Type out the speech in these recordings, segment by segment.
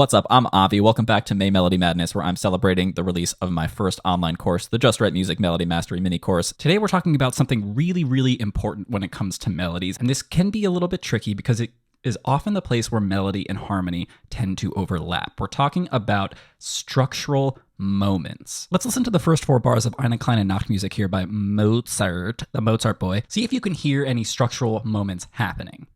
What's up? I'm Avi. Welcome back to May Melody Madness, where I'm celebrating the release of my first online course, the Just Right Music Melody Mastery mini course. Today we're talking about something really important when it comes to melodies, and this can be a little bit tricky because it is often the place where melody and harmony tend to overlap. We're talking about structural moments. Let's listen to the first 4 bars of Eine kleine Nachtmusik here by Mozart, the Mozart boy. See if you can hear any structural moments happening.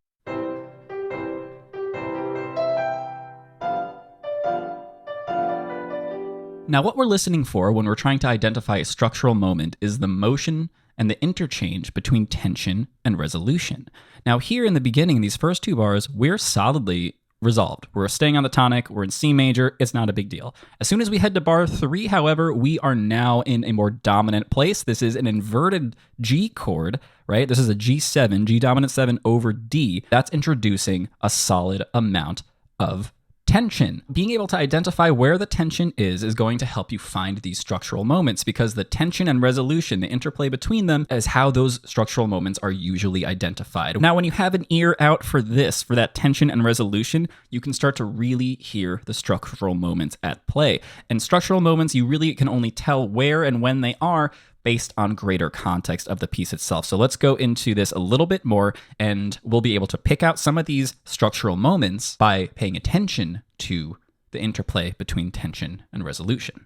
Now, what we're listening for when we're trying to identify a structural moment is the motion and the interchange between tension and resolution. Now, here in the beginning, in these first 2 bars, we're solidly resolved. We're staying on the tonic, we're in C major, it's not a big deal. As soon as we head to bar 3, however, we are now in a more dominant place. This is an inverted G chord, right? This is a G7, G dominant 7 over D. That's introducing a solid amount of tension. Being able to identify where the tension is going to help you find these structural moments, because the tension and resolution, the interplay between them, is how those structural moments are usually identified. Now, when you have an ear out for this, for that tension and resolution, you can start to really hear the structural moments at play. And structural moments, you really can only tell where and when they are based on greater context of the piece itself. So let's go into this a little bit more, and we'll be able to pick out some of these structural moments by paying attention to the interplay between tension and resolution.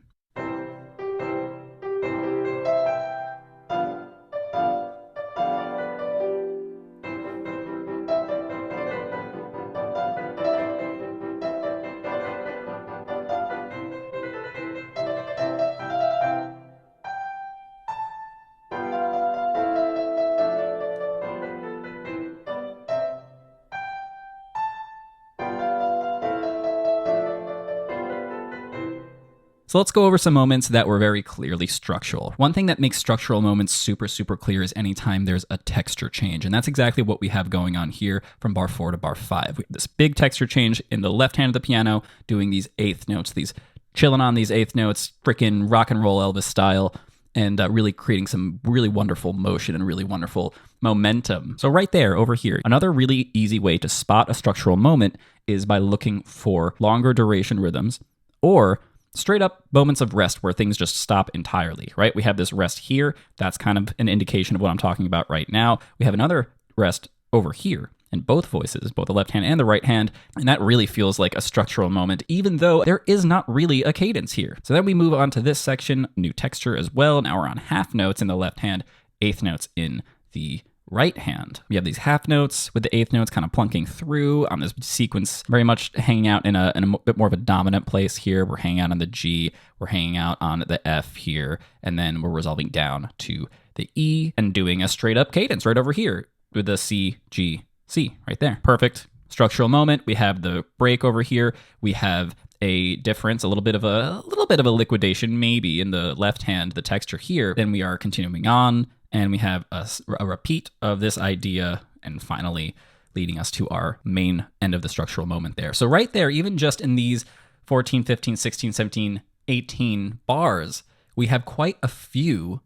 So let's go over some moments that were very clearly structural. One thing that makes structural moments super clear is anytime there's a texture change. And that's exactly what we have going on here from bar 4 to bar 5. We have this big texture change in the left hand of the piano, doing these eighth notes, these chilling on these eighth notes, freaking rock and roll Elvis style, and really creating some really wonderful motion and really wonderful momentum. So right there, over here, another really easy way to spot a structural moment is by looking for longer duration rhythms or straight up moments of rest where things just stop entirely, right? We have this rest here. That's kind of an indication of what I'm talking about right now. We have another rest over here in both voices, both the left hand and the right hand, and that really feels like a structural moment, even though there is not really a cadence here. So then we move on to this section, new texture as well. Now we're on half notes in the left hand, eighth notes in the right hand. We have these half notes with the eighth notes kind of plunking through on this sequence, very much hanging out in a bit more of a dominant place here. We're hanging out on the G, we're hanging out on the F here, and then we're resolving down to the E and doing a straight up cadence right over here with the C, G, C right there. Perfect structural moment. We have the break over here. We have a difference, a little bit of a liquidation maybe in the left hand, the texture here. Then we are continuing on, and we have a repeat of this idea, and finally leading us to our main end of the structural moment there. So right there, even just in these 14, 15, 16, 17, 18 bars, we have quite a few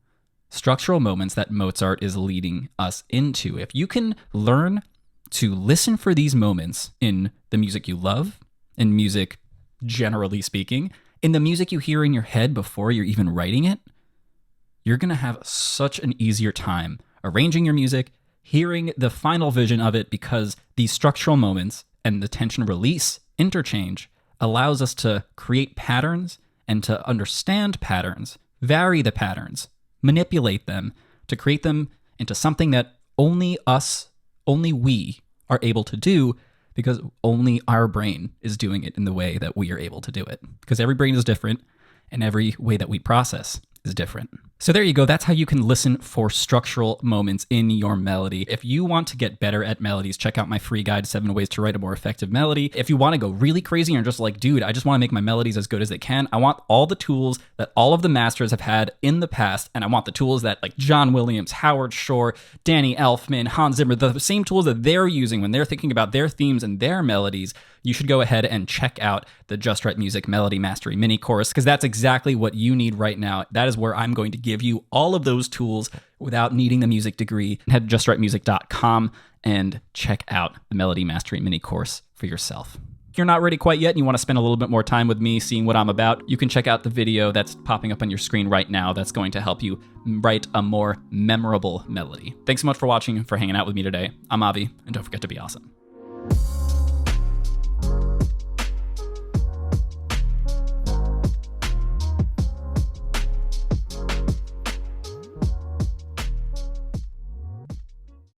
structural moments that Mozart is leading us into. If you can learn to listen for these moments in the music you love, in music generally speaking, in the music you hear in your head before you're even writing it, you're going to have such an easier time arranging your music, hearing the final vision of it, because these structural moments and the tension release interchange allows us to create patterns and to understand patterns, vary the patterns, manipulate them to create them into something that only we are able to do, because only our brain is doing it in the way that we are able to do it. Because every brain is different, and every way that we process is different. So there you go. That's how you can listen for structural moments in your melody. If you want to get better at melodies, check out my free guide, 7 Ways to Write a More Effective Melody. If you want to go really crazy and just like, dude, I just want to make my melodies as good as they can, I want all the tools that all of the masters have had in the past, and I want the tools that like John Williams, Howard Shore, Danny Elfman, Hans Zimmer, the same tools that they're using when they're thinking about their themes and their melodies. You should go ahead and check out the Just Right Music Melody Mastery mini course, because that's exactly what you need right now. That is where I'm going to give you all of those tools without needing the music degree. Head to justrightmusic.com and check out the Melody Mastery mini course for yourself. If you're not ready quite yet and you want to spend a little bit more time with me seeing what I'm about, you can check out the video that's popping up on your screen right now that's going to help you write a more memorable melody. Thanks so much for watching and for hanging out with me today. I'm Avi, and don't forget to be awesome.